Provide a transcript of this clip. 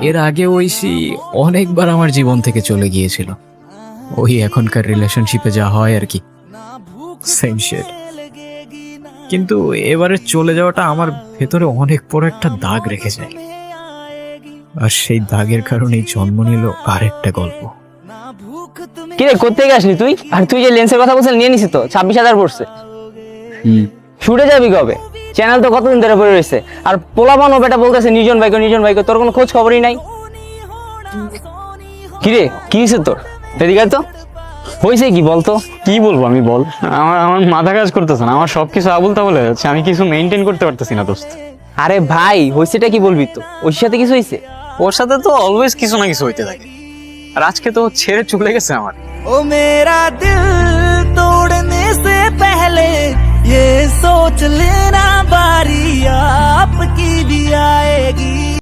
এর আগে ঐশী অনেকবার আমার জীবন থেকে চলে গিয়েছিল। ওই এখনকার রিলেশনশিপে যা হয় আর কি, সেম শেড। কিন্তু এবারে চলে যাওয়াটা আমার ভেতরে অনেক বড় একটা দাগ রেখে যায়, আর সেই দাগের কারণেই জন্ম নিল আরেকটা গল্প। কিরে কোথেকে আসলি তুই? আর তুই যে লেন্সের কথা বলছিস নিয়ে নিছিস তো 26,000 পড়ছে। শুটে যাবি কবে? চ্যানেল তো কতদিন ধরে পড়ে রয়েছে, আর পোলাপানও বেটা বলতেছে নিজন ভাইকে, তোর কোনো খোঁজ খবরই নাই। কিরে কি হয়েছে তোর? এদিকে আয় তো, হয়েছে কি বলতো? কি বলবো আমি, বল। আমার আমার মাথা কাজ করতেছে না, আমার সবকিছু আবুল তাবুল হয়ে যাচ্ছে, আমি কিছু মেনটেন করতে পারতেছি না দোস্ত। আরে ভাই হয়েছেটা কি বলবি তো? ওর সাথে কিছু হয়েছে? ওর সাথে তো অলওয়েজ কিছু না কিছু হইতে থাকে, আর আজকে তো ছেড়ে চলে গেছে আমার। ओ मेरा दिल तोड़ने से पहले ये सोच लेना बारी आपकी भी आएगी।